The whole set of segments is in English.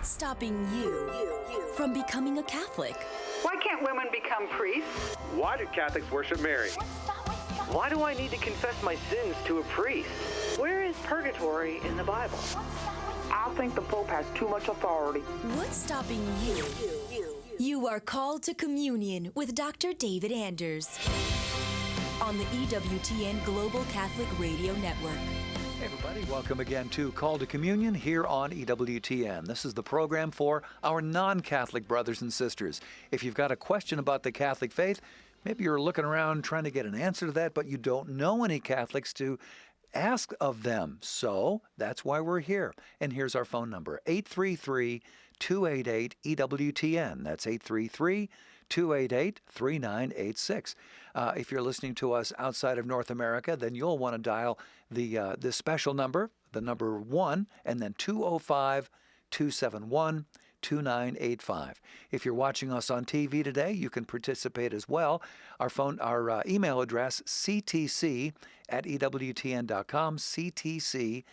What's stopping you from becoming a Catholic? Why can't women become priests? Why do Catholics worship Mary? Why do I need to confess my sins to a priest? Where is purgatory in the Bible? I think the Pope has too much authority. What's stopping you? You are called to communion with Dr. David Anders on the EWTN Global Catholic Radio Network. Hey everybody, welcome again to Call to Communion here on EWTN. This is the program for our non-Catholic brothers and sisters. If you've got a question about the Catholic faith, maybe you're looking around trying to get an answer to that, but you don't know any Catholics to ask of them. So that's why we're here. And here's our phone number, 833-288-EWTN. That's 833-288-3986. If you're listening to us outside of North America, then you'll want to dial this special number, the number 1, and then 205-271-2985. If you're watching us on TV today, you can participate as well. Our email address, ctc@ewtn.com, ctc@ewtn.com.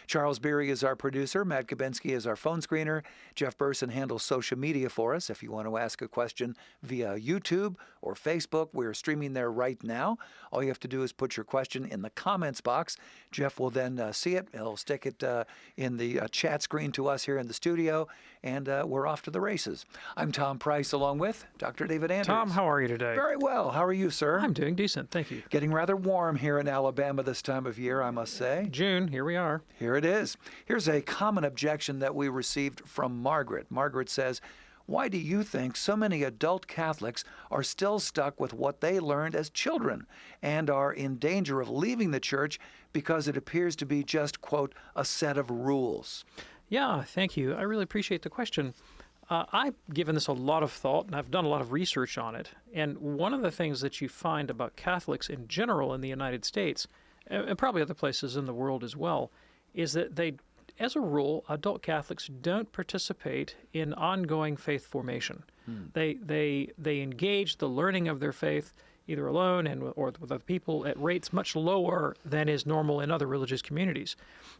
Charles Beery is our producer. Matt Kabinski is our phone screener. Jeff Burson handles social media for us. If you want to ask a question via YouTube or Facebook, we're streaming there right now. All you have to do is put your question in the comments box. Jeff will then see it. He'll stick it in the chat screen to us here in the studio, and we're off to the races. I'm Tom Price along with Dr. David Anders. Tom, how are you today? Very well. How are you, sir? I'm doing decent, thank you. Getting rather warm here in Alabama this time of year, I must say. June, here we are. Here it is. Here's a common objection that we received from Margaret. Margaret says, why do you think so many adult Catholics are still stuck with what they learned as children and are in danger of leaving the church because it appears to be just, quote, a set of rules? Yeah, thank you. I really appreciate the question. I've given this a lot of thought, and I've done a lot of research on it. And one of the things that you find about Catholics in general in the United States, and probably other places in the world as well, is that they, as a rule, adult Catholics don't participate in ongoing faith formation. They engage the learning of their faith either alone or with other people at rates much lower than is normal in other religious communities.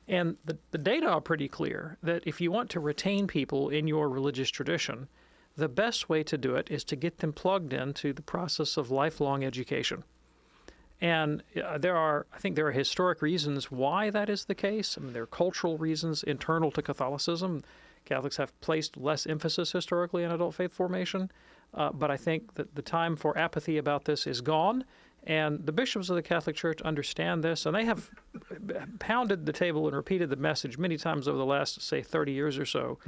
And the data are pretty clear that if you want to retain people in your religious tradition, the best way to do it is to get them plugged into the process of lifelong education. And I think there are historic reasons why that is the case. I mean, there are cultural reasons internal to Catholicism. Catholics have placed less emphasis historically on adult faith formation, but I think that the time for apathy about this is gone, and the bishops of the Catholic Church understand this, and they have pounded the table and repeated the message many times over the last, say, 30 years or so,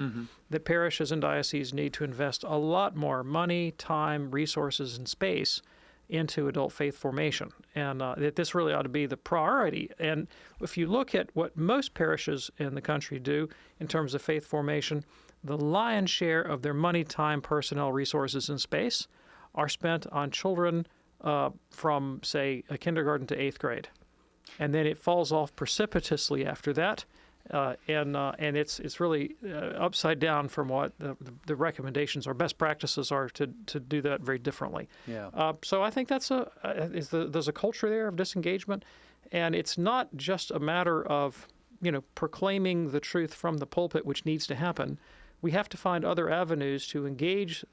that parishes and dioceses need to invest a lot more money, time, resources, and space into adult faith formation, and that this really ought to be the priority. And if you look at what most parishes in the country do in terms of faith formation, the lion's share of their money, time, personnel, resources, and space are spent on children from, say, a kindergarten to 8th grade. And then it falls off precipitously after that, and it's really upside down from what the recommendations or best practices are to do that very differently. Yeah. So I think there's a culture there of disengagement, and it's not just a matter of proclaiming the truth from the pulpit, which needs to happen. We have to find other avenues to engage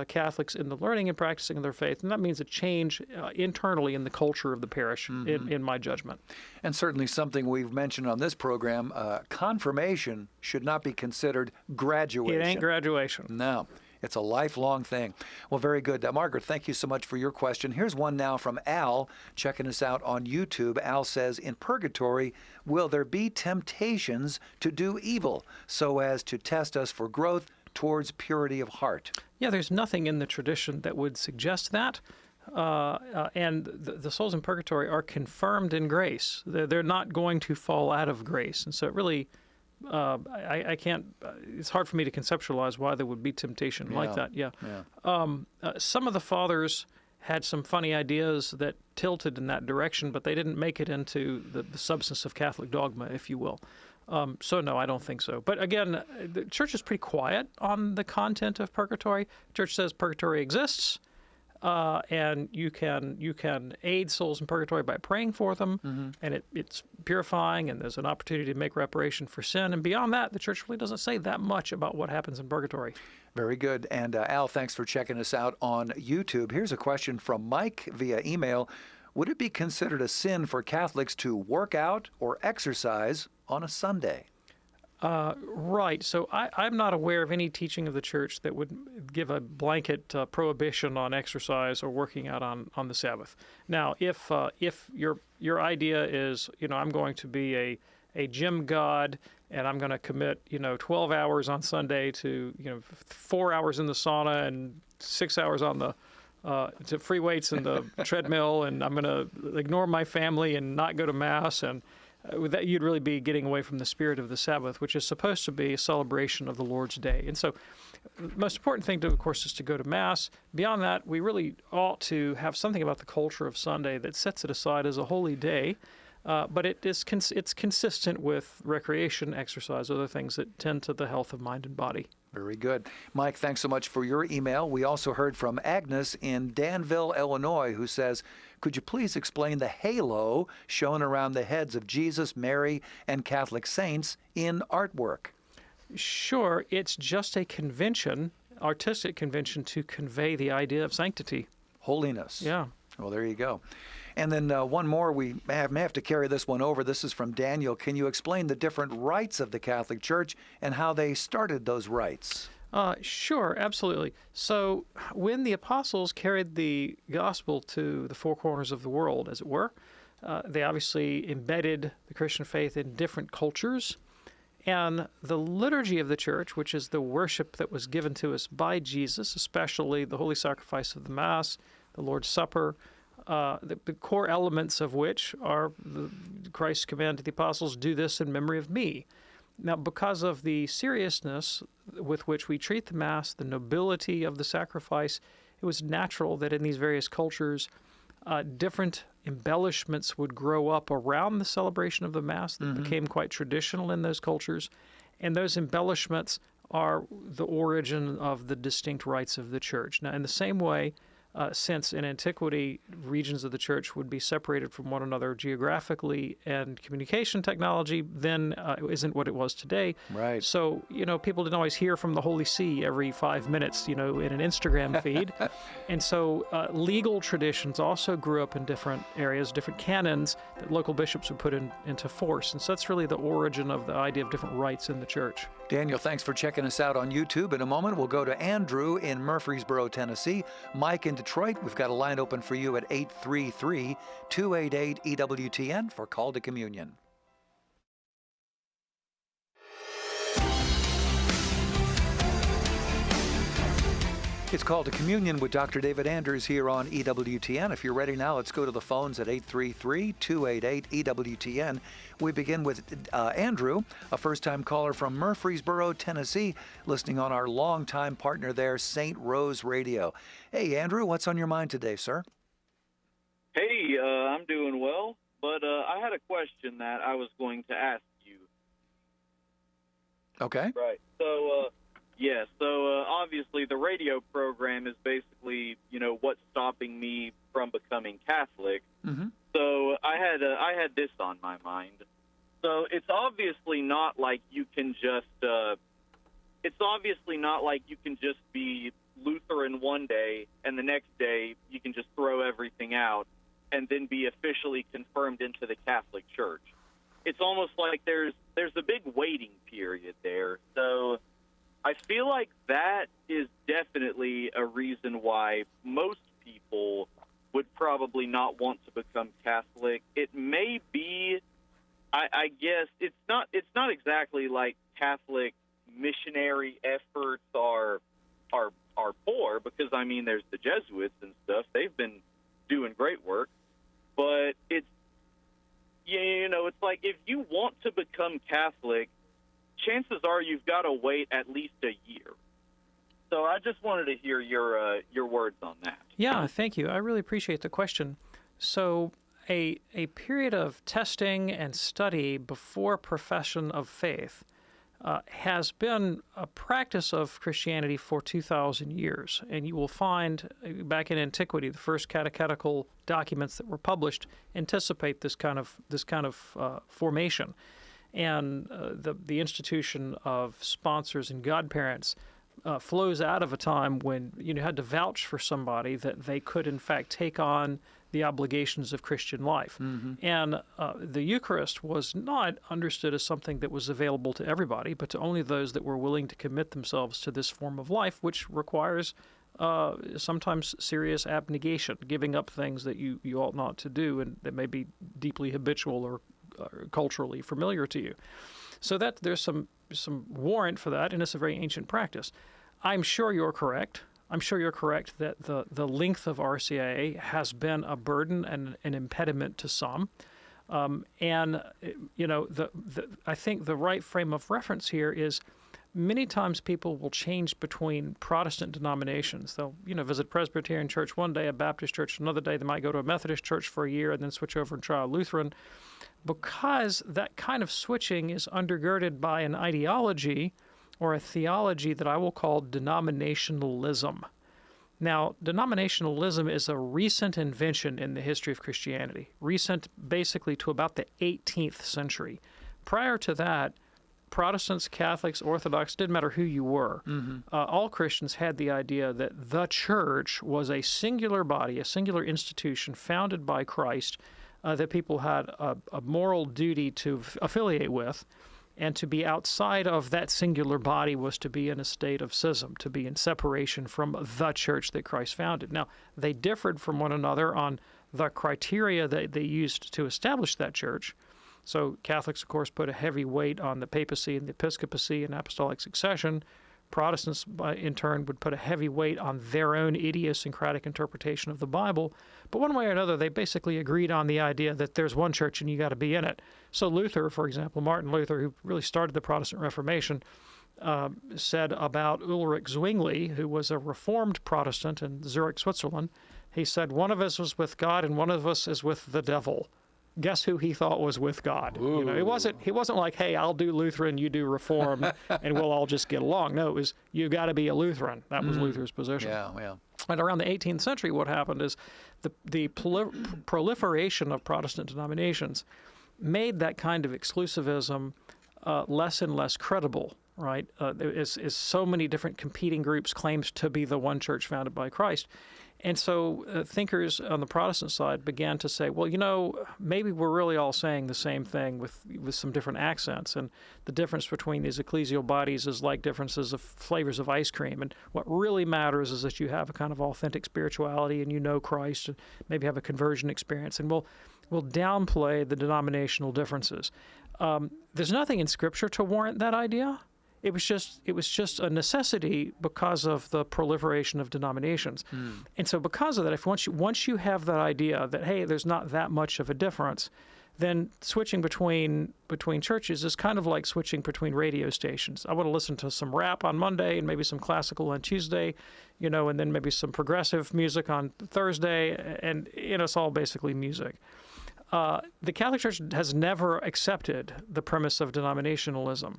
Catholics in the learning and practicing of their faith, and that means a change internally in the culture of the parish, in my judgment. And certainly something we've mentioned on this program, confirmation should not be considered graduation. It ain't graduation. No. It's a lifelong thing. Well, very good. Margaret, thank you so much for your question. Here's one now from Al, checking us out on YouTube. Al says, in purgatory, will there be temptations to do evil so as to test us for growth towards purity of heart? Yeah, there's nothing in the tradition that would suggest that. And the souls in purgatory are confirmed in grace. They're not going to fall out of grace. And so it really... I can't. It's hard for me to conceptualize why there would be temptation like that. Yeah. Some of the fathers had some funny ideas that tilted in that direction, but they didn't make it into the substance of Catholic dogma, if you will. So no, I don't think so. But again, the Church is pretty quiet on the content of purgatory. The Church says purgatory exists. and you can aid souls in purgatory by praying for them, and it's purifying, and there's an opportunity to make reparation for sin. And beyond that, the Church really doesn't say that much about what happens in purgatory. Very good. And Al, thanks for checking us out on YouTube. Here's a question from Mike via email. Would it be considered a sin for Catholics to work out or exercise on a Sunday? Right. So I'm not aware of any teaching of the Church that would give a blanket prohibition on exercise or working out on the Sabbath. Now, if your idea is, I'm going to be a gym god and I'm going to commit, 12 hours on Sunday to, 4 hours in the sauna and 6 hours on the to free weights and the treadmill, and I'm going to ignore my family and not go to Mass, and that you'd really be getting away from the spirit of the Sabbath, which is supposed to be a celebration of the Lord's Day. And so the most important thing, of course, is to go to Mass. Beyond that, we really ought to have something about the culture of Sunday that sets it aside as a holy day, but it's consistent with recreation, exercise, other things that tend to the health of mind and body. Very good. Mike, thanks so much for your email. We also heard from Agnes in Danville, Illinois, who says, could you please explain the halo shown around the heads of Jesus, Mary, and Catholic saints in artwork? Sure. It's just a convention, artistic convention, to convey the idea of sanctity. Holiness. Yeah. Well, there you go. And then one more, we may have to carry this one over. This is from Daniel. Can you explain the different rites of the Catholic Church and how they started those rites? Sure, absolutely. So when the apostles carried the gospel to the four corners of the world, as it were, they obviously embedded the Christian faith in different cultures. And the liturgy of the Church, which is the worship that was given to us by Jesus, especially the holy sacrifice of the Mass, the Lord's Supper, the core elements of which are Christ's command to the apostles, do this in memory of me. Now, because of the seriousness with which we treat the Mass, the nobility of the sacrifice, it was natural that in these various cultures, different embellishments would grow up around the celebration of the Mass that became quite traditional in those cultures. And those embellishments are the origin of the distinct rites of the Church. Now, in the same way, since in antiquity, regions of the Church would be separated from one another geographically, and communication technology then isn't what it was today. Right. So, people didn't always hear from the Holy See every 5 minutes, in an Instagram feed. And so legal traditions also grew up in different areas, different canons that local bishops would put into force. And so that's really the origin of the idea of different rites in the Church. Daniel, thanks for checking us out on YouTube. In a moment, we'll go to Andrew in Murfreesboro, Tennessee. Mike in Detroit, we've got a line open for you at 833-288-EWTN for Call to Communion. It's Call to Communion with Dr. David Anders here on EWTN. If you're ready now, let's go to the phones at 833-288-EWTN. We begin with Andrew, a first-time caller from Murfreesboro, Tennessee, listening on our longtime partner there, St. Rose Radio. Hey, Andrew, what's on your mind today, sir? Hey, I'm doing well, but I had a question that I was going to ask you. Okay. Right. So, so obviously the radio program is basically, what's stopping me from becoming Catholic. Mm-hmm. So I had this on my mind. So it's obviously not like you can just be Lutheran one day and the next day you can just throw everything out and then be officially confirmed into the Catholic Church. It's almost like there's a big waiting period there. So I feel like that is definitely a reason why most people would probably not want to become Catholic. It may be, I guess, it's not exactly like Catholic missionary efforts are poor, because there's the Jesuits and stuff. They've been doing great work, but it's like if you want to become Catholic, chances are you've got to wait at least a year. So I just wanted to hear your words on that. Yeah, thank you. I really appreciate the question. So a period of testing and study before profession of faith has been a practice of Christianity for 2,000 years. And you will find back in antiquity, the first catechetical documents that were published anticipate this kind of formation. And the institution of sponsors and godparents flows out of a time when you had to vouch for somebody that they could in fact take on the obligations of Christian life. And the Eucharist was not understood as something that was available to everybody, but to only those that were willing to commit themselves to this form of life, which requires sometimes serious abnegation, giving up things that you ought not to do and that may be deeply habitual or culturally familiar to you. So that there's some warrant for that, and it's a very ancient practice. I'm sure you're correct. I'm sure you're correct that the length of RCIA has been a burden and an impediment to some. I think the right frame of reference here is many times people will change between Protestant denominations. They'll, visit a Presbyterian church one day, a Baptist church another day. They might go to a Methodist church for a year and then switch over and try a Lutheran, because that kind of switching is undergirded by an ideology or a theology that I will call denominationalism. Now, denominationalism is a recent invention in the history of Christianity, recent basically to about the 18th century. Prior to that, Protestants, Catholics, Orthodox, didn't matter who you were. All Christians had the idea that the church was a singular body, a singular institution founded by Christ that people had a moral duty to affiliate with, and to be outside of that singular body was to be in a state of schism, to be in separation from the church that Christ founded. Now, they differed from one another on the criteria that they used to establish that church. So Catholics, of course, put a heavy weight on the papacy and the episcopacy and apostolic succession. Protestants, in turn, would put a heavy weight on their own idiosyncratic interpretation of the Bible. But one way or another, they basically agreed on the idea that there's one church and you got to be in it. So Luther, for example, Martin Luther, who really started the Protestant Reformation, said about Ulrich Zwingli, who was a Reformed Protestant in Zurich, Switzerland, he said, one of us was with God and one of us is with the devil. Guess who he thought was with God? He wasn't like, hey, I'll do Lutheran, you do Reformed, and we'll all just get along. No, it was, you got to be a Lutheran. That was Luther's position. Yeah. And around the 18th century, what happened is the proliferation of Protestant denominations made that kind of exclusivism less and less credible, right? As so many different competing groups claimed to be the one church founded by Christ. And so thinkers on the Protestant side began to say, well, maybe we're really all saying the same thing with some different accents. And the difference between these ecclesial bodies is like differences of flavors of ice cream. And what really matters is that you have a kind of authentic spirituality and you know Christ and maybe have a conversion experience. And we'll downplay the denominational differences. There's nothing in Scripture to warrant that idea. It was just a necessity because of the proliferation of denominations. And so because of that, if once you have that idea that, hey, there's not that much of a difference, then switching between churches is kind of like switching between radio stations. I want to listen to some rap on Monday and maybe some classical on Tuesday, and then maybe some progressive music on Thursday, and it's all basically music. The Catholic Church has never accepted the premise of denominationalism.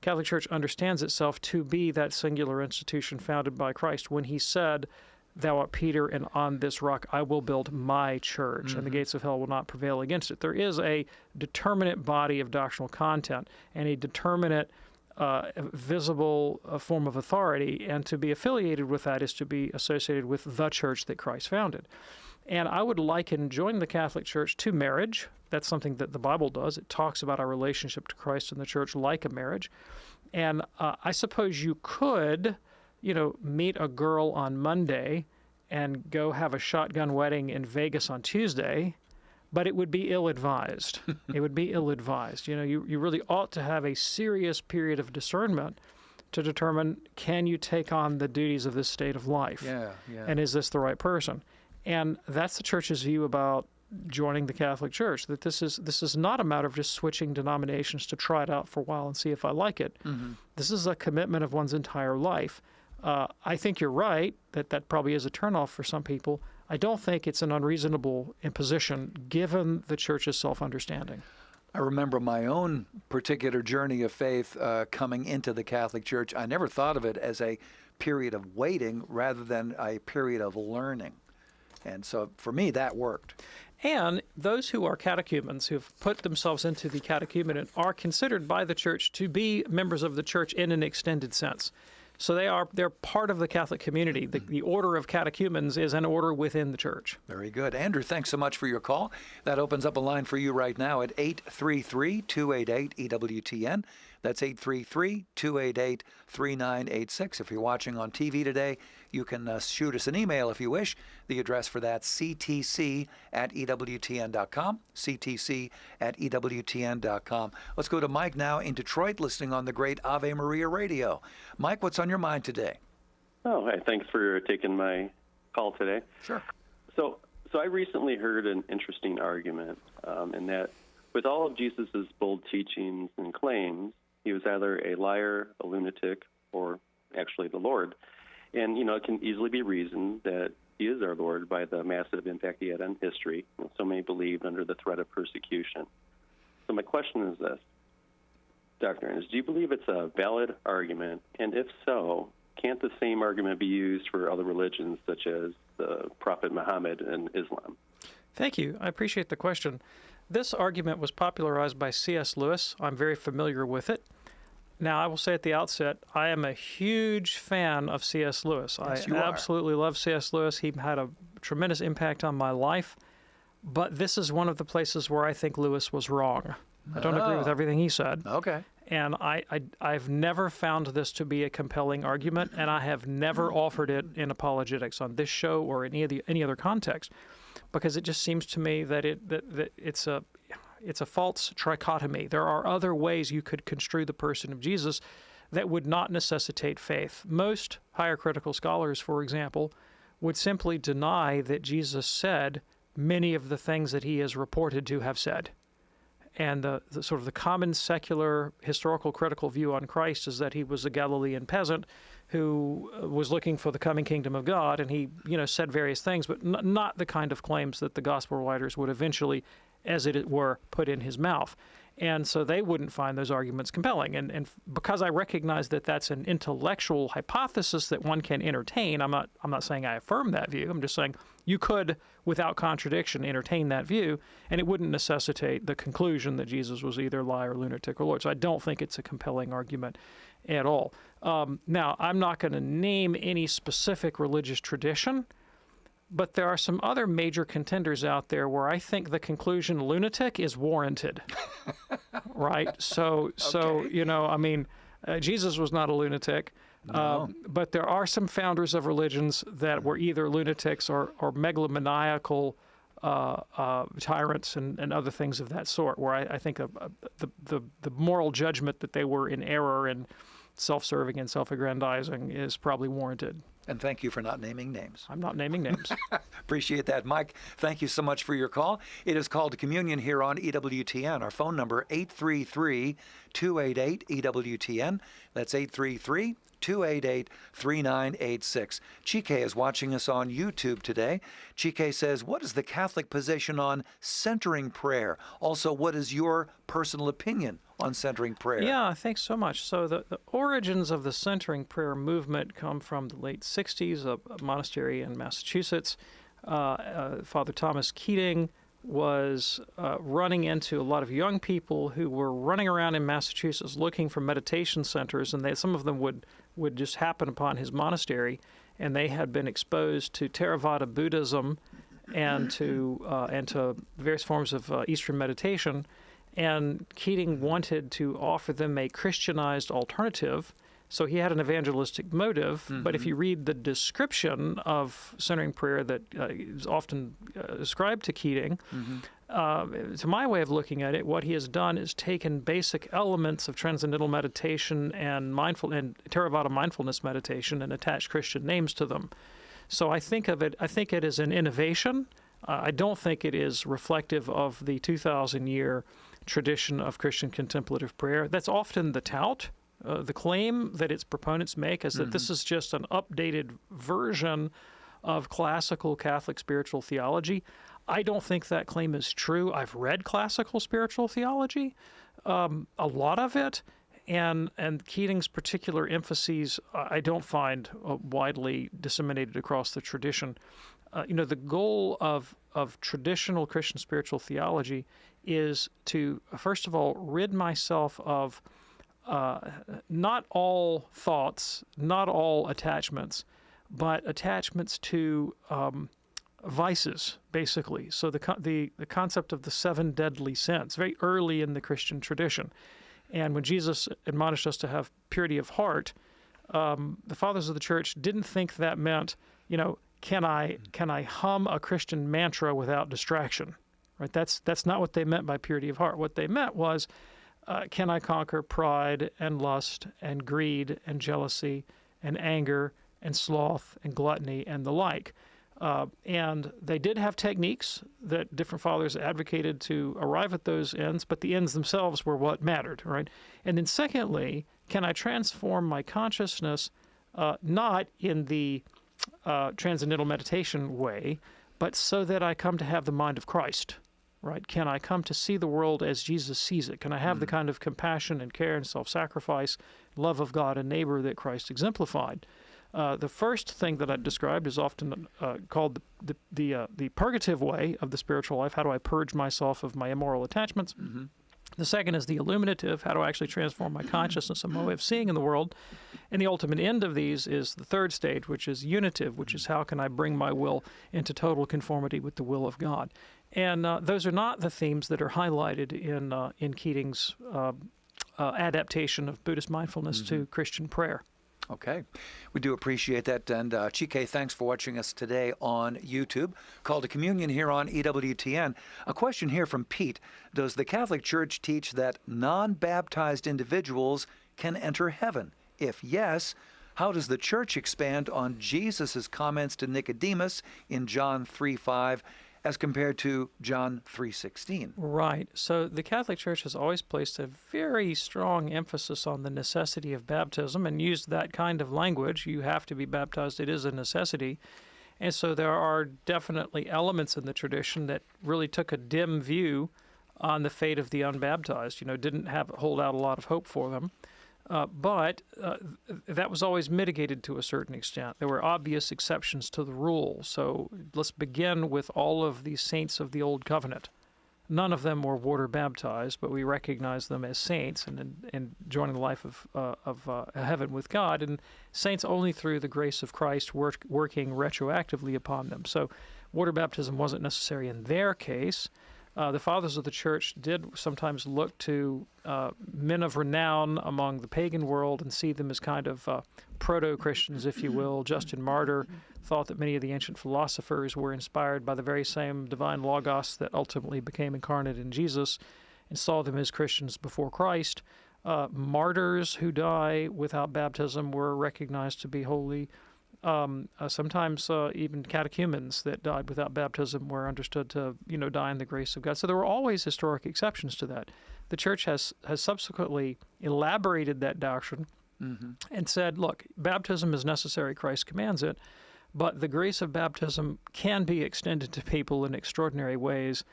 Catholic Church understands itself to be that singular institution founded by Christ when he said, thou art Peter, and on this rock I will build my church, and the gates of hell will not prevail against it. There is a determinate body of doctrinal content and a determinate visible form of authority, and to be affiliated with that is to be associated with the church that Christ founded. And I would liken joining the Catholic Church to marriage. That's something that the Bible does. It talks about our relationship to Christ and the church like a marriage. And I suppose you could, meet a girl on Monday and go have a shotgun wedding in Vegas on Tuesday, but it would be ill-advised. It would be ill-advised. You really ought to have a serious period of discernment to determine, can you take on the duties of this state of life? Yeah. And is this the right person? And that's the Church's view about joining the Catholic Church, that this is not a matter of just switching denominations to try it out for a while and see if I like it. This is a commitment of one's entire life. I think you're right that probably is a turnoff for some people. I don't think it's an unreasonable imposition given the Church's self-understanding. I remember my own particular journey of faith coming into the Catholic Church. I never thought of it as a period of waiting rather than a period of learning. And so for me, that worked. And those who are catechumens, who've put themselves into the catechumenate, are considered by the Church to be members of the Church in an extended sense. So they're part of the Catholic community. The order of catechumens is an order within the Church. Very good. Andrew, thanks so much for your call. That opens up a line for you right now at 833-288-EWTN. That's 833-288-3986. If you're watching on TV today, you can shoot us an email if you wish. The address for that, ctc@ewtn.com, ctc@ewtn.com. Let's go to Mike now in Detroit, listening on the great Ave Maria Radio. Mike, what's on your mind today? Oh, hey, thanks for taking my call today. Sure. So I recently heard an interesting argument in that with all of Jesus' bold teachings and claims, he was either a liar, a lunatic, or actually the Lord. And, it can easily be reasoned that he is our Lord by the massive impact he had on history, and so many believed under the threat of persecution. So my question is this, Dr. Anders, do you believe it's a valid argument? And if so, can't the same argument be used for other religions such as the Prophet Muhammad and Islam? Thank you. I appreciate the question. This argument was popularized by C.S. Lewis. I'm very familiar with it. Now, I will say at the outset, I am a huge fan of C.S. Lewis. Yes, I absolutely love C.S. Lewis. He had a tremendous impact on my life. But this is one of the places where I think Lewis was wrong. I don't agree with everything he said. Okay. And I've never found this to be a compelling argument, and I have never offered it in apologetics on this show or in any other context, because it just seems to me that it's a false trichotomy. There are other ways you could construe the person of Jesus that would not necessitate faith. Most higher critical scholars, for example, would simply deny that Jesus said many of the things that he is reported to have said. And the sort of the common secular historical critical view on Christ is that he was a Galilean peasant who was looking for the coming kingdom of God, and he, said various things, but not the kind of claims that the gospel writers would eventually, as it were, put in his mouth. And so they wouldn't find those arguments compelling. And because I recognize that that's an intellectual hypothesis that one can entertain, I'm not saying I affirm that view. I'm just saying you could, without contradiction, entertain that view, and it wouldn't necessitate the conclusion that Jesus was either liar, lunatic, or Lord. So I don't think it's a compelling argument at all. Now, I'm not going to name any specific religious tradition, but there are some other major contenders out there where I think the conclusion lunatic is warranted, right? So Jesus was not a lunatic, No. but there are some founders of religions that were either lunatics or megalomaniacal tyrants and other things of that sort, where I think the moral judgment that they were in error and self-serving and self-aggrandizing is probably warranted. And thank you for not naming names. I'm not naming names. Appreciate that, Mike. Thank you so much for your call. It is Called to Communion here on EWTN. Our phone number, 833-288-EWTN. That's 833-288-3986. Chike is watching us on YouTube today. Chike says, what is the Catholic position on centering prayer? Also, what is your personal opinion on centering prayer? Yeah, thanks so much. So the origins of the centering prayer movement come from the late 60s, a monastery in Massachusetts. Father Thomas Keating was running into a lot of young people who were running around in Massachusetts looking for meditation centers, and some of them would just happen upon his monastery, and they had been exposed to Theravada Buddhism and to various forms of Eastern meditation. And Keating wanted to offer them a Christianized alternative, so he had an evangelistic motive. Mm-hmm. But if you read the description of centering prayer that is often ascribed to Keating, to my way of looking at it, what he has done is taken basic elements of transcendental meditation and Theravada mindfulness meditation and attached Christian names to them. So I think it as an innovation. I don't think it is reflective of the 2,000-year tradition of Christian contemplative prayer. That's often the tout. The claim that its proponents make is that this is just an updated version of classical Catholic spiritual theology. I don't think that claim is true. I've read classical spiritual theology, a lot of it, and Keating's particular emphases I don't find widely disseminated across the tradition. The goal of traditional Christian spiritual theology is to, first of all, rid myself of not all thoughts, not all attachments, but attachments to vices, basically. So the concept of the 7 deadly sins, very early in the Christian tradition. And when Jesus admonished us to have purity of heart, the fathers of the church didn't think that meant, can I hum a Christian mantra without distraction? Right? That's not what they meant by purity of heart. What they meant was, can I conquer pride and lust and greed and jealousy and anger and sloth and gluttony and the like? And they did have techniques that different fathers advocated to arrive at those ends, but the ends themselves were what mattered, right? And then secondly, can I transform my consciousness not in the transcendental meditation way, but so that I come to have the mind of Christ, right? Can I come to see the world as Jesus sees it? Can I have the kind of compassion and care and self-sacrifice, love of God and neighbor that Christ exemplified? The first thing that I described is often called the purgative way of the spiritual life. How do I purge myself of my immoral attachments? Mm-hmm. The second is the illuminative. How do I actually transform my consciousness and my way of seeing in the world? And the ultimate end of these is the third stage, which is unitive, which is how can I bring my will into total conformity with the will of God? And those are not the themes that are highlighted in Keating's adaptation of Buddhist mindfulness to Christian prayer. Okay. We do appreciate that. And Chike, thanks for watching us today on YouTube. Call to Communion here on EWTN. A question here from Pete. Does the Catholic Church teach that non-baptized individuals can enter heaven? If yes, how does the Church expand on Jesus' comments to Nicodemus in John 3:5 as compared to John 3:16? Right. So the Catholic Church has always placed a very strong emphasis on the necessity of baptism and used that kind of language. You have to be baptized. It is a necessity. And so there are definitely elements in the tradition that really took a dim view on the fate of the unbaptized, didn't hold out a lot of hope for them. But that was always mitigated to a certain extent. There were obvious exceptions to the rule. So let's begin with all of the saints of the Old Covenant. None of them were water baptized, but we recognize them as saints and joining the life of heaven with God, and saints only through the grace of Christ working retroactively upon them. So water baptism wasn't necessary in their case. The fathers of the church did sometimes look to men of renown among the pagan world and see them as kind of proto-Christians, if you will. Justin Martyr thought that many of the ancient philosophers were inspired by the very same divine logos that ultimately became incarnate in Jesus, and saw them as Christians before Christ. Martyrs who die without baptism were recognized to be holy. Sometimes even catechumens that died without baptism were understood to, die in the grace of God. So there were always historic exceptions to that. The Church has subsequently elaborated that doctrine and said, look, baptism is necessary, Christ commands it, but the grace of baptism can be extended to people in extraordinary ways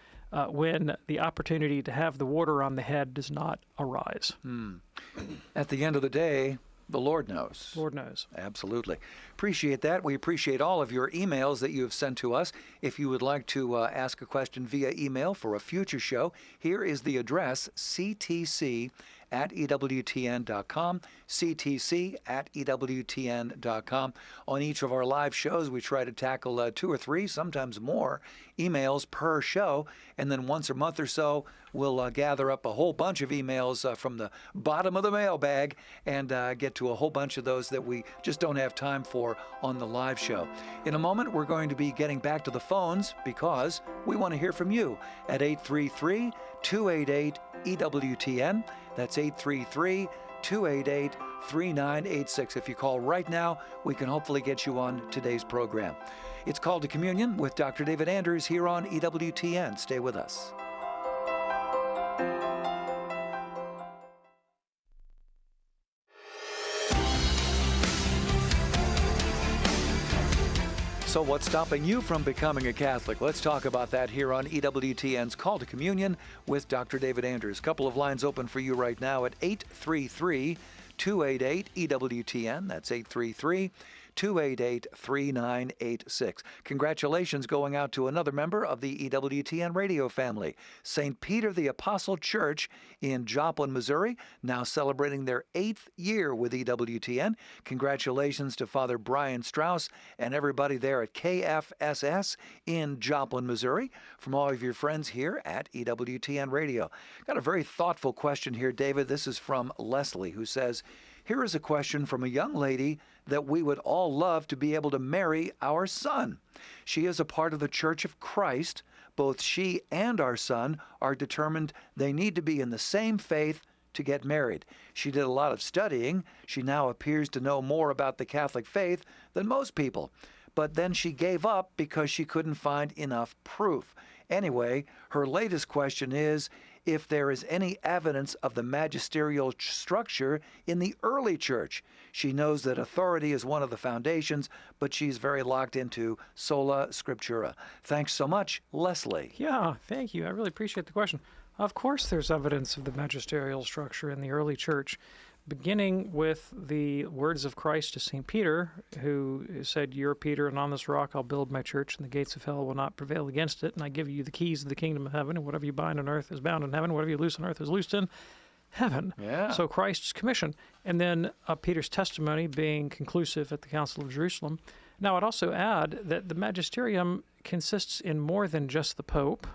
when the opportunity to have the water on the head does not arise. At the end of the day, the Lord knows. Lord knows. Absolutely. Appreciate that. We appreciate all of your emails that you have sent to us. If you would like to ask a question via email for a future show, here is the address, ctc@ewtn.com, ctc@ewtn.com. On each of our live shows, we try to tackle 2 or 3, sometimes more, emails per show, and then once a month or so, we'll gather up a whole bunch of emails from the bottom of the mailbag and get to a whole bunch of those that we just don't have time for on the live show. In a moment, we're going to be getting back to the phones because we want to hear from you at 833-288-EWTN. That's 833-288-3986. If you call right now, we can hopefully get you on today's program. It's Called to Communion with Dr. David Anders here on EWTN. Stay with us. So what's stopping you from becoming a Catholic? Let's talk about that here on EWTN's Call to Communion with Dr. David Anders. A couple of lines open for you right now at 833-288-EWTN. That's 833-288-3986. Congratulations going out to another member of the EWTN radio family, St. Peter the Apostle Church in Joplin, Missouri, now celebrating their 8th year with EWTN. Congratulations to Father Brian Strauss and everybody there at KFSS in Joplin, Missouri, from all of your friends here at EWTN Radio. Got a very thoughtful question here, David. This is from Leslie, who says, here is a question from a young lady that we would all love to be able to marry our son. She is a part of the Church of Christ. Both she and our son are determined they need to be in the same faith to get married. She did a lot of studying. She now appears to know more about the Catholic faith than most people. But then she gave up because she couldn't find enough proof. Anyway, her latest question is if there is any evidence of the magisterial structure in the early church. She knows that authority is one of the foundations, but she's very locked into sola scriptura. Thanks so much, Leslie. Yeah, thank you. I really appreciate the question. Of course there's evidence of the magisterial structure in the early church, beginning with the words of Christ to St. Peter, who said, "You're Peter, and on this rock I'll build my church, and the gates of hell will not prevail against it. And I give you the keys of the kingdom of heaven, and whatever you bind on earth is bound in heaven, whatever you loose on earth is loosed in heaven." Yeah. So Christ's commission. And then Peter's testimony being conclusive at the Council of Jerusalem. Now, I'd also add that the magisterium consists in more than just the Pope.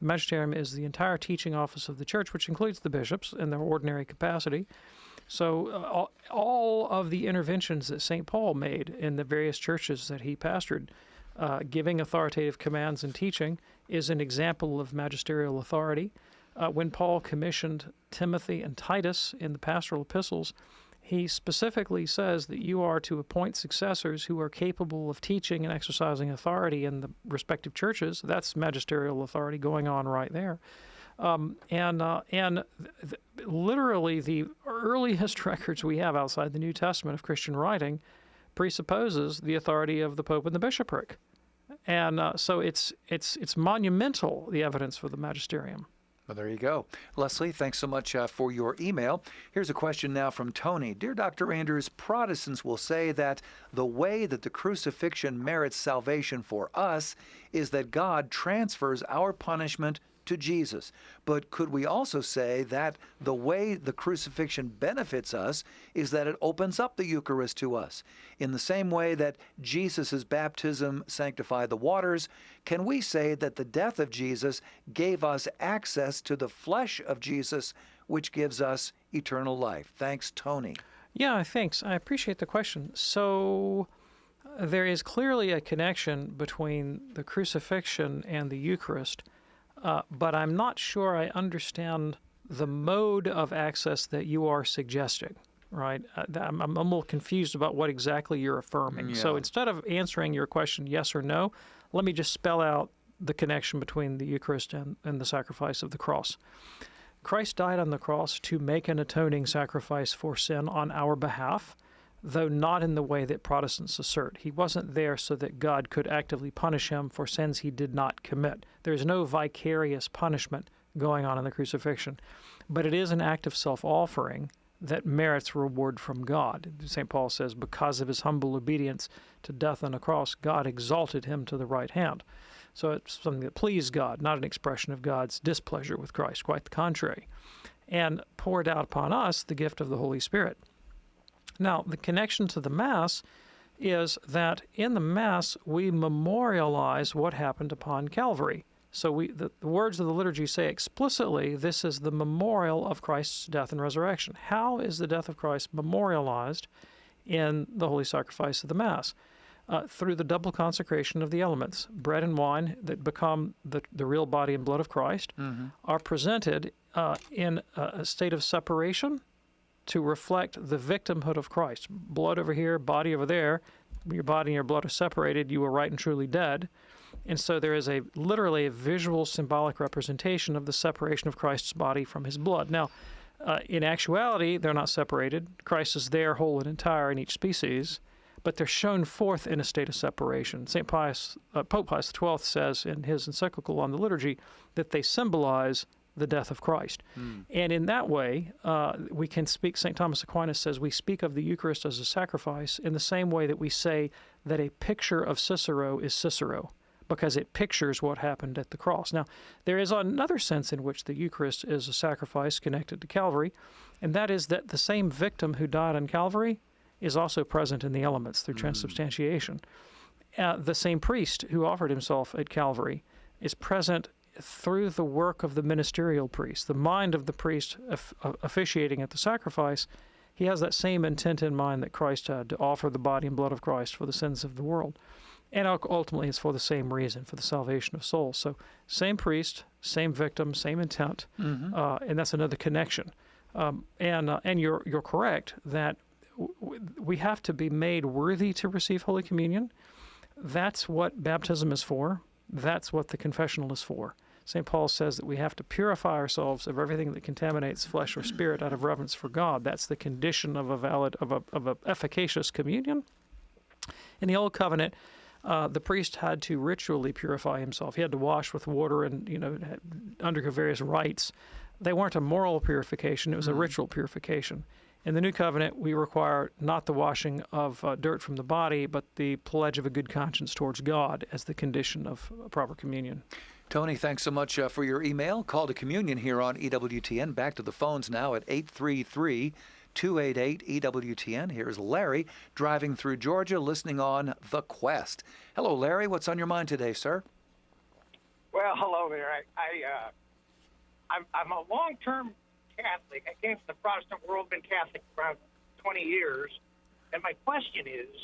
The magisterium is the entire teaching office of the church, which includes the bishops in their ordinary capacity. So all of the interventions that St. Paul made in the various churches that he pastored, giving authoritative commands and teaching, is an example of magisterial authority. When Paul commissioned Timothy and Titus in the pastoral epistles, he specifically says that you are to appoint successors who are capable of teaching and exercising authority in the respective churches. That's magisterial authority going on right there. Literally the earliest records we have outside the New Testament of Christian writing presupposes the authority of the Pope and the bishopric. And so it's monumental, the evidence for the magisterium. Well, there you go. Leslie, thanks so much for your email. Here's a question now from Tony. Dear Dr. Anders, Protestants will say that the way that the crucifixion merits salvation for us is that God transfers our punishment to Jesus. But could we also say that the way the crucifixion benefits us is that it opens up the Eucharist to us? In the same way that Jesus' baptism sanctified the waters, can we say that the death of Jesus gave us access to the flesh of Jesus, which gives us eternal life? Thanks, Tony. Yeah, thanks. I appreciate the question. So there is clearly a connection between the crucifixion and the Eucharist. But I'm not sure I understand the mode of access that you are suggesting, right? I'm a little confused about what exactly you're affirming. Yeah. So instead of answering your question yes or no, let me just spell out the connection between the Eucharist and the sacrifice of the cross. Christ died on the cross to make an atoning sacrifice for sin on our behalf, though not in the way that Protestants assert. He wasn't there so that God could actively punish him for sins he did not commit. There's no vicarious punishment going on in the crucifixion, but it is an act of self-offering that merits reward from God. St. Paul says, because of his humble obedience to death on a cross, God exalted him to the right hand. So it's something that pleased God, not an expression of God's displeasure with Christ, quite the contrary, and poured out upon us the gift of the Holy Spirit. Now, the connection to the Mass is that in the Mass we memorialize what happened upon Calvary. So the words of the liturgy say explicitly this is the memorial of Christ's death and resurrection. How is the death of Christ memorialized in the holy sacrifice of the Mass? Through the double consecration of the elements. Bread and wine that become the real body and blood of Christ are presented in a state of separation to reflect the victimhood of Christ. Blood over here, body over there. Your body and your blood are separated. You were right and truly dead. And so there is literally a visual symbolic representation of the separation of Christ's body from his blood. Now, in actuality, they're not separated. Christ is there whole and entire in each species, but they're shown forth in a state of separation. Pope Pius XII says in his encyclical on the liturgy that they symbolize the death of Christ. And in that way, we can speak, St. Thomas Aquinas says, we speak of the Eucharist as a sacrifice in the same way that we say that a picture of Cicero is Cicero, because it pictures what happened at the cross. Now, there is another sense in which the Eucharist is a sacrifice connected to Calvary, and that is that the same victim who died on Calvary is also present in the elements through transubstantiation. The same priest who offered himself at Calvary is present through the work of the ministerial priest, the mind of the priest officiating at the sacrifice. He has that same intent in mind that Christ had, to offer the body and blood of Christ for the sins of the world. And ultimately it's for the same reason, for the salvation of souls. So same priest, same victim, same intent, and that's another connection. And you're correct that we have to be made worthy to receive Holy Communion. That's what baptism is for. That's what the confessional is for. St. Paul says that we have to purify ourselves of everything that contaminates flesh or spirit out of reverence for God. That's the condition of a efficacious communion. In the Old Covenant, the priest had to ritually purify himself. He had to wash with water and undergo various rites. They weren't a moral purification; it was a ritual purification. In the New Covenant, we require not the washing of dirt from the body, but the pledge of a good conscience towards God as the condition of proper communion. Tony, thanks so much for your email. Call to communion here on EWTN. Back to the phones now at 833-288-EWTN. Here's Larry driving through Georgia, listening on The Quest. Hello, Larry. What's on your mind today, sir? Well, hello there. I'm a long-term Catholic. I came from the Protestant world, been Catholic for around 20 years. And my question is,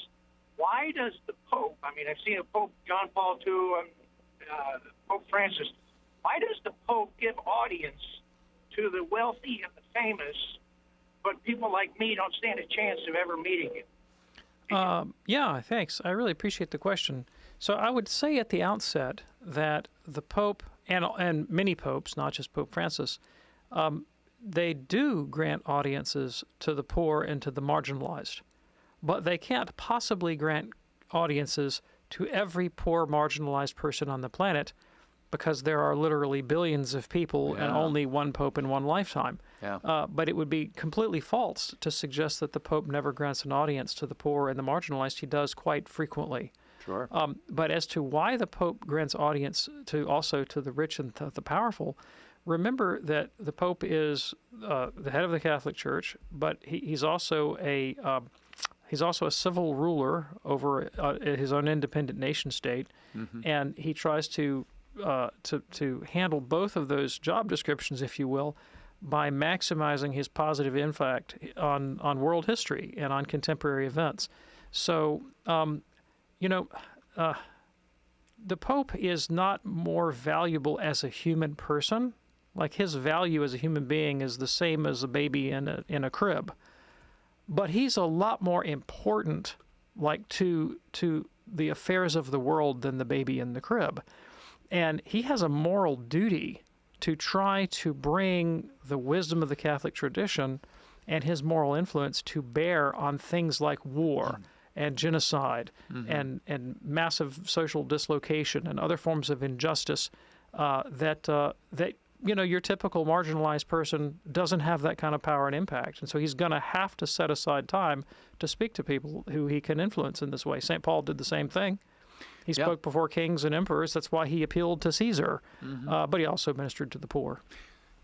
why does the Pope, I've seen a Pope John Paul II, Pope Francis, why does the Pope give audience to the wealthy and the famous, but people like me don't stand a chance of ever meeting him? Yeah, thanks. I really appreciate the question. So I would say at the outset that the Pope and many popes, not just Pope Francis, they do grant audiences to the poor and to the marginalized, but they can't possibly grant audiences to every poor, marginalized person on the planet, because there are literally billions of people and only one pope in one lifetime. But it would be completely false to suggest that the Pope never grants an audience to the poor and the marginalized. He does quite frequently. Sure. But as to why the Pope grants audience also to the rich and the powerful, remember that the Pope is the head of the Catholic Church, but he's also a civil ruler over his own independent nation state, and he tries to handle both of those job descriptions, if you will, by maximizing his positive impact on world history and on contemporary events. So, the Pope is not more valuable as a human person. Like, his value as a human being is the same as a baby in a crib. But he's a lot more important, to the affairs of the world than the baby in the crib. And he has a moral duty to try to bring the wisdom of the Catholic tradition and his moral influence to bear on things like war and genocide and massive social dislocation and other forms of injustice that your typical marginalized person doesn't have that kind of power and impact. And so he's going to have to set aside time to speak to people who he can influence in this way. St. Paul did the same thing. He spoke before kings and emperors. That's why he appealed to Caesar. But he also ministered to the poor.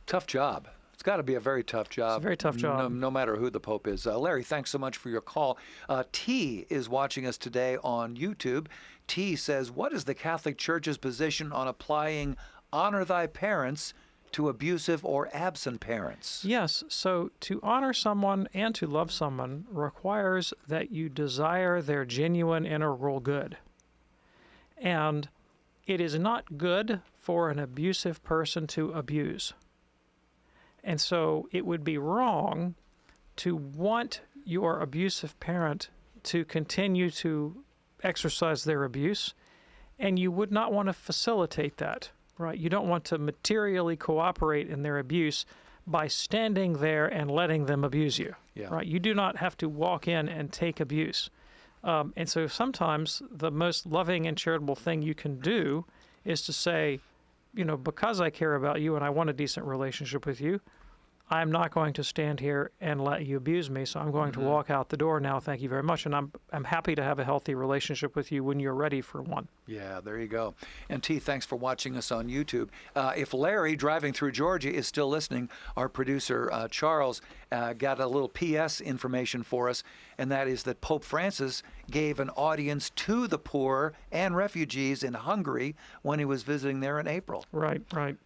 Tough job. It's got to be a very tough job. It's a very tough job. No matter who the Pope is. Larry, thanks so much for your call. T is watching us today on YouTube. T says, what is the Catholic Church's position on applying honor thy parents to abusive or absent parents? Yes. So to honor someone and to love someone requires that you desire their genuine integral good. And it is not good for an abusive person to abuse. And so it would be wrong to want your abusive parent to continue to exercise their abuse, and you would not want to facilitate that, right? You don't want to materially cooperate in their abuse by standing there and letting them abuse you, right? You do not have to walk in and take abuse. And so sometimes the most loving and charitable thing you can do is to say, because I care about you and I want a decent relationship with you, I'm not going to stand here and let you abuse me, so I'm going to walk out the door now. Thank you very much, and I'm happy to have a healthy relationship with you when you're ready for one. Yeah, there you go. And T, thanks for watching us on YouTube. If Larry, driving through Georgia, is still listening, our producer Charles got a little PS information for us, and that is that Pope Francis gave an audience to the poor and refugees in Hungary when he was visiting there in April. Right.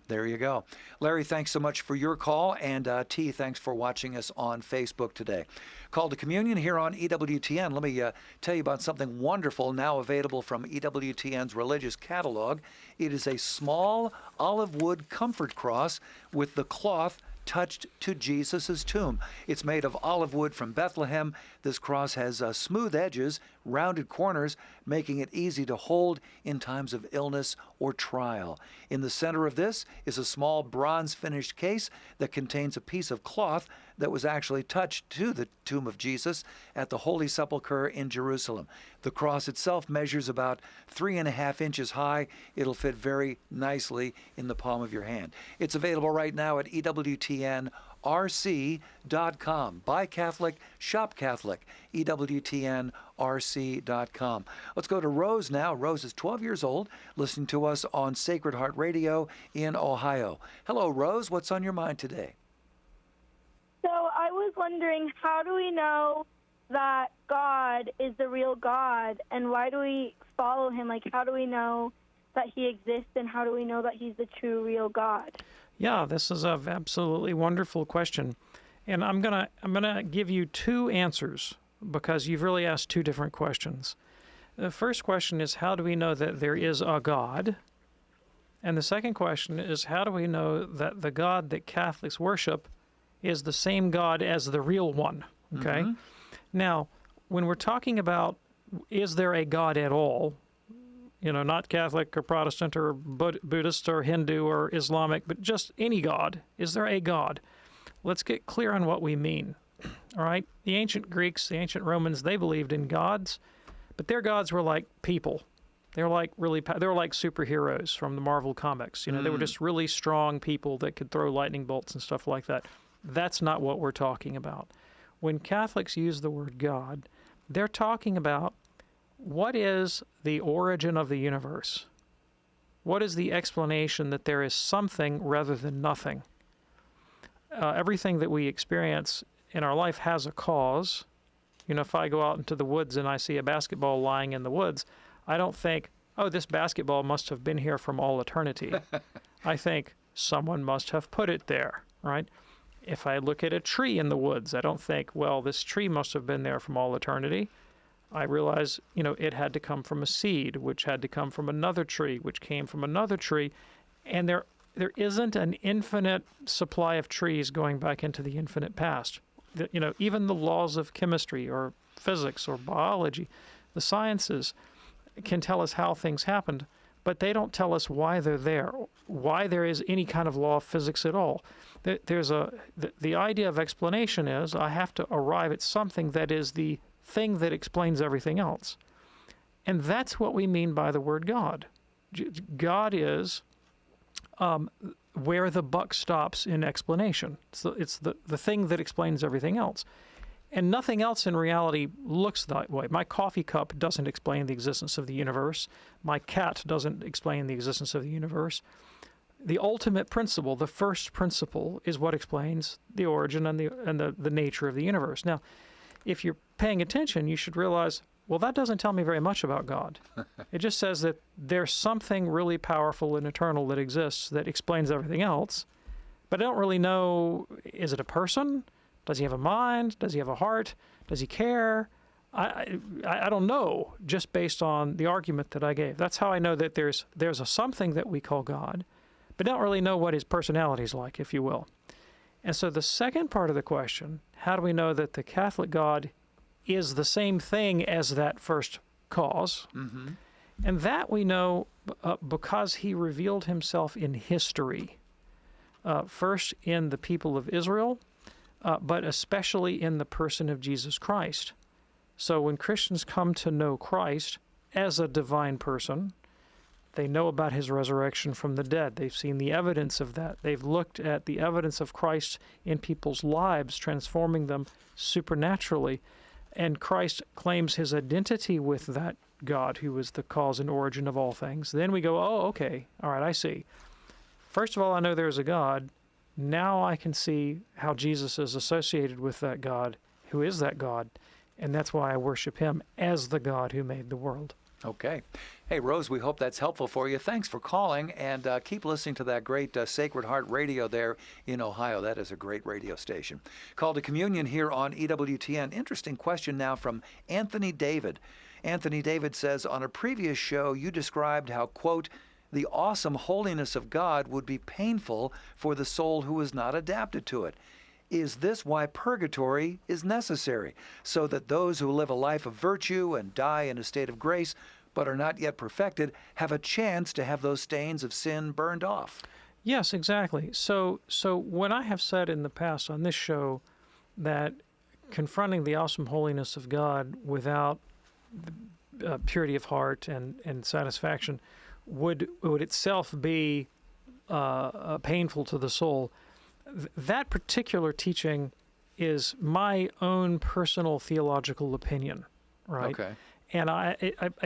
There you go. Larry, thanks so much for your call, and T, thanks for watching us on Facebook today. Call to Communion here on EWTN. Let me tell you about something wonderful now available from EWTN's religious catalog. It is a small olive wood comfort cross with the cloth touched to Jesus' tomb. It's made of olive wood from Bethlehem. This cross has smooth edges, rounded corners, making it easy to hold in times of illness or trial. In the center of this is a small bronze-finished case that contains a piece of cloth that was actually touched to the tomb of Jesus at the Holy Sepulchre in Jerusalem. The cross itself measures about 3.5 inches high. It'll fit very nicely in the palm of your hand. It's available right now at EWTNRC.com. Buy Catholic, shop Catholic. EWTNRC.com. Let's go to Rose now. Rose is 12 years old, listening to us on Sacred Heart Radio in Ohio. Hello, Rose. What's on your mind today? So I was wondering, how do we know that God is the real God, and why do we follow him? Like, how do we know that he exists, and how do we know that he's the true, real God? Yeah, this is an absolutely wonderful question. And I'm gonna give you two answers because you've really asked two different questions. The first question is, how do we know that there is a God? And the second question is, how do we know that the God that Catholics worship is the same God as the real one? Okay? Mm-hmm. Now, when we're talking about, is there a God at all, not Catholic or Protestant or Buddhist or Hindu or Islamic, but just any God, is there a God? Let's get clear on what we mean. All right? The ancient Greeks, the ancient Romans, they believed in gods, but their gods were like people. They were like superheroes from the Marvel comics. They were just really strong people that could throw lightning bolts and stuff like that. That's not what we're talking about. When Catholics use the word God, they're talking about what is the origin of the universe? What is the explanation that there is something rather than nothing? Everything that we experience in our life has a cause. If I go out into the woods and I see a basketball lying in the woods, I don't think, oh, this basketball must have been here from all eternity. I think someone must have put it there, right? If I look at a tree in the woods, I don't think, well, this tree must have been there from all eternity. I realize, it had to come from a seed, which had to come from another tree, which came from another tree. And there isn't an infinite supply of trees going back into the infinite past. Even the laws of chemistry or physics or biology, the sciences can tell us how things happened, but they don't tell us why they're there, why there is any kind of law of physics at all. The idea of explanation is I have to arrive at something that is the thing that explains everything else. And that's what we mean by the word God. God is where the buck stops in explanation. So it's the thing that explains everything else. And nothing else in reality looks that way. My coffee cup doesn't explain the existence of the universe. My cat doesn't explain the existence of the universe. The ultimate principle, the first principle, is what explains the origin and the nature of the universe. Now, if you're paying attention, you should realize, well, that doesn't tell me very much about God. It just says that there's something really powerful and eternal that exists that explains everything else. But I don't really know, is it a person? Does he have a mind? Does he have a heart? Does he care? I don't know, just based on the argument that I gave. That's how I know that there's a something that we call God, but don't really know what his personality is like, if you will. And so the second part of the question, how do we know that the Catholic God is the same thing as that first cause? Mm-hmm. And that we know because he revealed himself in history, first in the people of Israel, but especially in the person of Jesus Christ. So when Christians come to know Christ as a divine person, they know about his resurrection from the dead. They've seen the evidence of that. They've looked at the evidence of Christ in people's lives, transforming them supernaturally. And Christ claims his identity with that God who is the cause and origin of all things. Then we go, oh, okay, all right, I see. First of all, I know there's a God. Now I can see how Jesus is associated with that God, who is that God. And that's why I worship him as the God who made the world. Okay. Hey, Rose, we hope that's helpful for you. Thanks for calling, and keep listening to that great Sacred Heart Radio there in Ohio. That is a great radio station. Call to Communion here on EWTN. Interesting question now from Anthony David. Anthony David says, on a previous show, you described how, quote, the awesome holiness of God would be painful for the soul who is not adapted to it. Is this why purgatory is necessary, so that those who live a life of virtue and die in a state of grace but are not yet perfected have a chance to have those stains of sin burned off? Yes, exactly. So when I have said in the past on this show that confronting the awesome holiness of God without purity of heart and satisfaction would itself be painful to the soul, that particular teaching is my own personal theological opinion, right? Okay. And I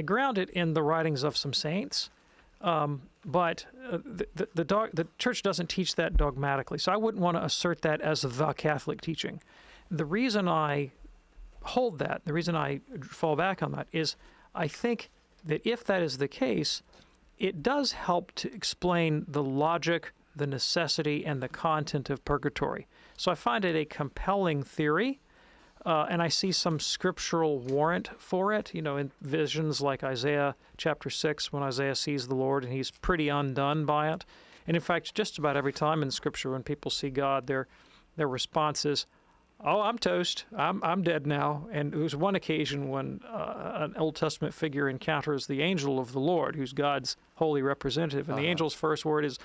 ground it in the writings of some saints, but the church doesn't teach that dogmatically. So I wouldn't want to assert that as the Catholic teaching. The reason I hold that, the reason I fall back on that, is I think that if that is the case, it does help to explain the logic, the necessity, and the content of purgatory. So I find it a compelling theory, and I see some scriptural warrant for it, in visions like Isaiah chapter 6, when Isaiah sees the Lord, and he's pretty undone by it. And in fact, just about every time in Scripture when people see God, their response is, oh, I'm toast. I'm dead now. And there was one occasion when an Old Testament figure encounters the angel of the Lord, who's God's holy representative, and the angel's first word is,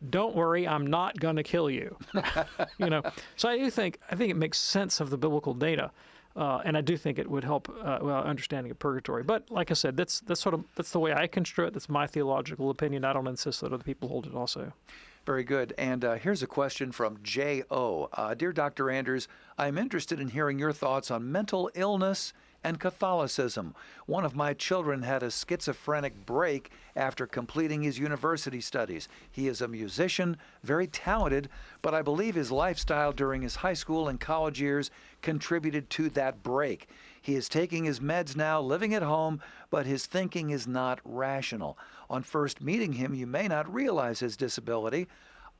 "Don't worry, I'm not going to kill you." So I think it makes sense of the biblical data, and I do think it would help understanding of purgatory. But like I said, that's the way I construe it. That's my theological opinion. I don't insist that other people hold it also. Very good. And here's a question from J.O. Dear Dr. Anders, I'm interested in hearing your thoughts on mental illness and Catholicism. One of my children had a schizophrenic break after completing his university studies. He is a musician, very talented, but I believe his lifestyle during his high school and college years contributed to that break. He is taking his meds now, living at home, but his thinking is not rational. On first meeting him, you may not realize his disability.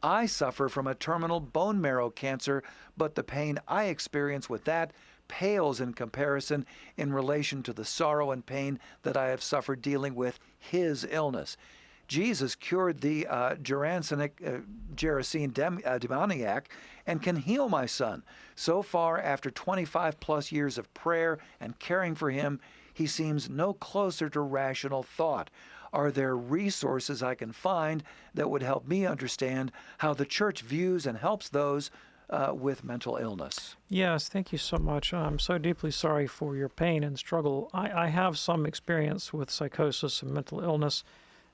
I suffer from a terminal bone marrow cancer, but the pain I experience with that pales in comparison in relation to the sorrow and pain that I have suffered dealing with his illness. Jesus cured the Gerasene demoniac and can heal my son. So far, after 25 plus years of prayer and caring for him, he seems no closer to rational thought. Are there resources I can find that would help me understand how the church views and helps those with mental illness? Yes, thank you so much. I'm so deeply sorry for your pain and struggle. I have some experience with psychosis and mental illness,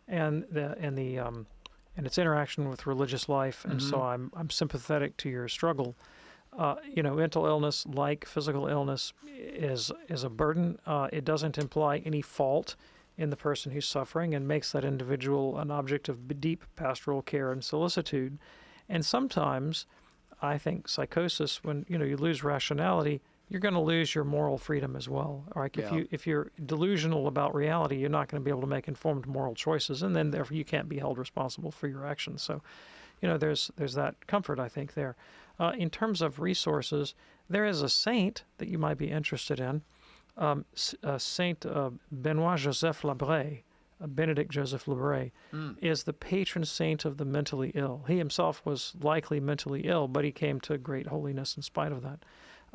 and its interaction with religious life, and so I'm sympathetic to your struggle. Mental illness, like physical illness, is a burden. It doesn't imply any fault in the person who's suffering, and makes that individual an object of deep pastoral care and solicitude. And sometimes, I think psychosis, when you lose rationality, you're going to lose your moral freedom as well. Right? Yeah. If you're delusional about reality, you're not going to be able to make informed moral choices, and then therefore you can't be held responsible for your actions. So, there's that comfort, I think, there. In terms of resources, there is a saint that you might be interested in, Saint Benoit Joseph Labre. Benedict Joseph Labre is the patron saint of the mentally ill. He himself was likely mentally ill, but he came to great holiness in spite of that.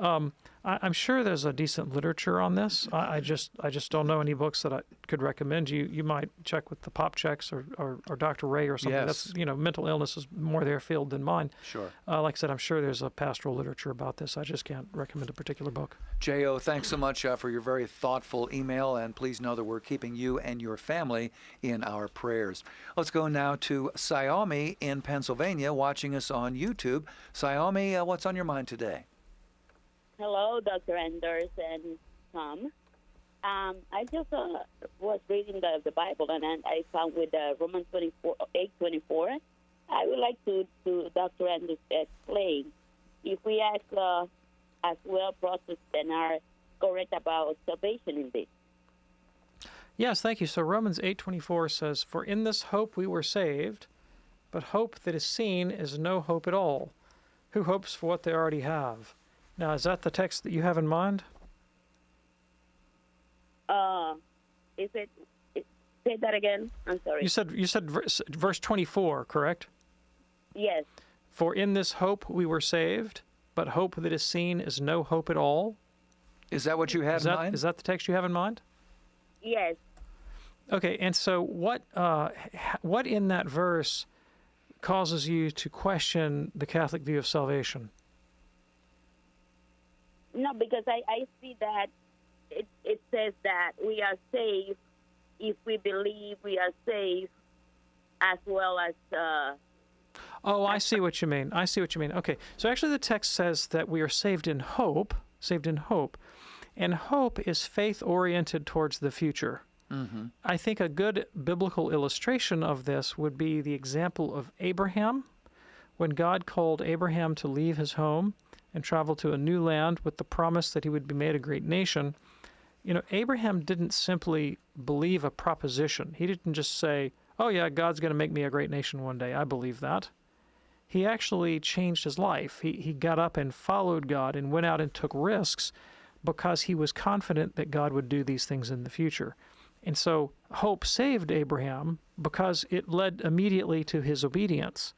I'm sure there's a decent literature on this. I just don't know any books that I could recommend you. You might check with the Pop Checks or Dr. Ray or something. Yes. That's, mental illness is more their field than mine. Sure. Like I said, I'm sure there's a pastoral literature about this. I just can't recommend a particular book. J.O., thanks so much for your very thoughtful email, and please know that we're keeping you and your family in our prayers. Let's go now to Xiaomi in Pennsylvania, watching us on YouTube. Xiaomi, what's on your mind today? Hello, Dr. Anders and Tom. I just was reading the Bible, and I found with Romans 8:24. I would like to Dr. Anders explain if we ask as well processed and are correct about salvation in this. Yes, thank you. So Romans 8:24 says, "For in this hope we were saved, but hope that is seen is no hope at all. Who hopes for what they already have?" Now, is that the text that you have in mind? Is it? Say that again. I'm sorry. You said verse 24, correct? Yes. For in this hope we were saved, but hope that is seen is no hope at all. Is that what you had in mind? Is that the text you have in mind? Yes. Okay, and so what in that verse causes you to question the Catholic view of salvation? No, because I see that it says that we are saved if we believe we are saved as well as... Oh, I see what you mean. Okay, so actually the text says that we are saved in hope, and hope is faith-oriented towards the future. Mm-hmm. I think a good biblical illustration of this would be the example of Abraham, when God called Abraham to leave his home and travel to a new land with the promise that he would be made a great nation. Abraham didn't simply believe a proposition. He didn't just say, "Oh yeah, God's going to make me a great nation one day. I believe that." He actually changed his life. He got up and followed God and went out and took risks because he was confident that God would do these things in the future. And so hope saved Abraham because it led immediately to his obedience.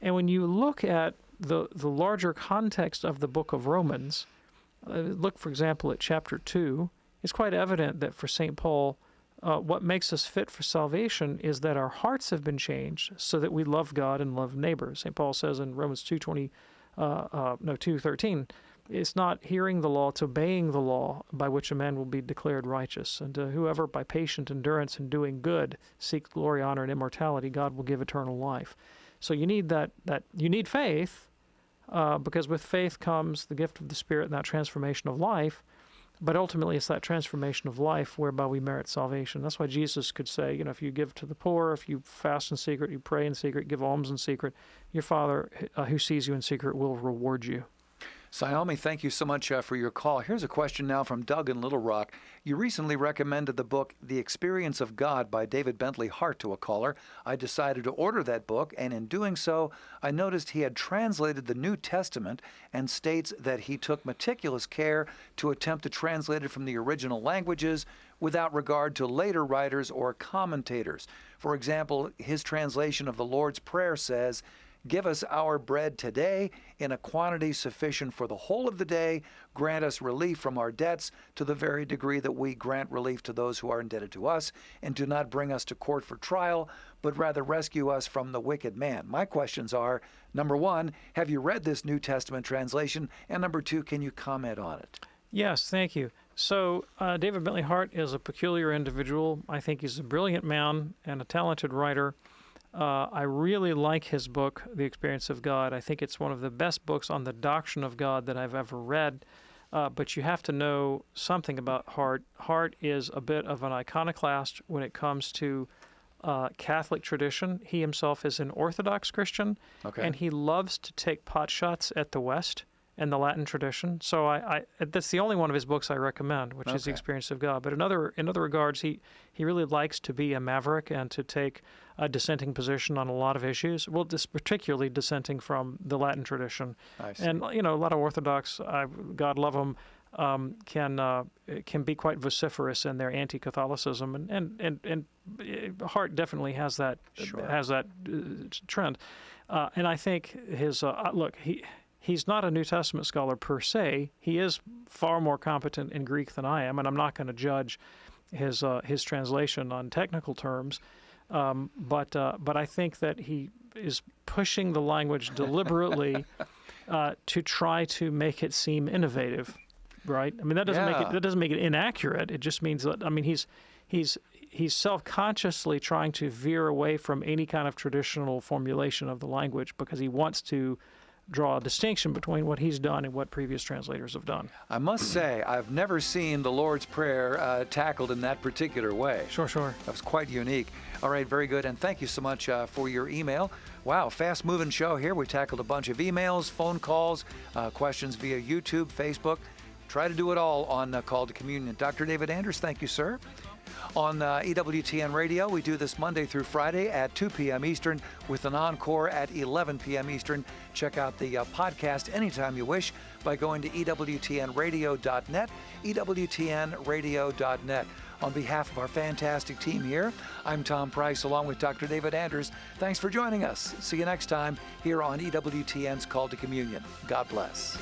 And when you look at the larger context of the book of Romans, look, for example, at chapter 2, it's quite evident that for St. Paul, what makes us fit for salvation is that our hearts have been changed so that we love God and love neighbors. St. Paul says in Romans 2:13, it's not hearing the law, it's obeying the law by which a man will be declared righteous. And to whoever by patient endurance and doing good seeks glory, honor, and immortality, God will give eternal life. So you need you need faith, because with faith comes the gift of the Spirit and that transformation of life. But ultimately, it's that transformation of life whereby we merit salvation. That's why Jesus could say, if you give to the poor, if you fast in secret, you pray in secret, give alms in secret, your Father who sees you in secret will reward you. Xiaomi, thank you so much for your call. Here's a question now from Doug in Little Rock. You recently recommended the book The Experience of God by David Bentley Hart to a caller. I decided to order that book, and in doing so, I noticed he had translated the New Testament and states that he took meticulous care to attempt to translate it from the original languages without regard to later writers or commentators. For example, his translation of the Lord's Prayer says, "Give us our bread today in a quantity sufficient for the whole of the day. Grant us relief from our debts to the very degree that we grant relief to those who are indebted to us. And do not bring us to court for trial, but rather rescue us from the wicked man." My questions are, number one, have you read this New Testament translation? And number two, can you comment on it? Yes, thank you. So David Bentley Hart is a peculiar individual. I think he's a brilliant man and a talented writer. I really like his book, The Experience of God. I think it's one of the best books on the doctrine of God that I've ever read. But you have to know something about Hart. Hart is a bit of an iconoclast when it comes to Catholic tradition. He himself is an Orthodox Christian, and he loves to take pot shots at the West and the Latin tradition. So that's the only one of his books I recommend, which is The Experience of God. But in other regards, he really likes to be a maverick and to take a dissenting position on a lot of issues. Well, particularly dissenting from the Latin tradition. And a lot of Orthodox, God love them, can be quite vociferous in their anti-Catholicism, and Hart definitely has that trend. And I think his look, he's not a New Testament scholar per se. He is far more competent in Greek than I am, and I'm not going to judge his translation on technical terms. But I think that he is pushing the language deliberately to try to make it seem innovative, right? I mean, that doesn't make it inaccurate. It just means that, I mean, he's self-consciously trying to veer away from any kind of traditional formulation of the language because he wants to draw a distinction between what he's done and what previous translators have done. I must say, I've never seen the Lord's Prayer tackled in that particular way. Sure. That was quite unique. All right, very good. And thank you so much for your email. Wow, fast-moving show here. We tackled a bunch of emails, phone calls, questions via YouTube, Facebook. Try to do it all on Call to Communion. Dr. David Anders, thank you, sir. On EWTN Radio, we do this Monday through Friday at 2 p.m. Eastern with an encore at 11 p.m. Eastern. Check out the podcast anytime you wish by going to EWTNradio.net, EWTNradio.net. On behalf of our fantastic team here, I'm Tom Price along with Dr. David Anders. Thanks for joining us. See you next time here on EWTN's Call to Communion. God bless.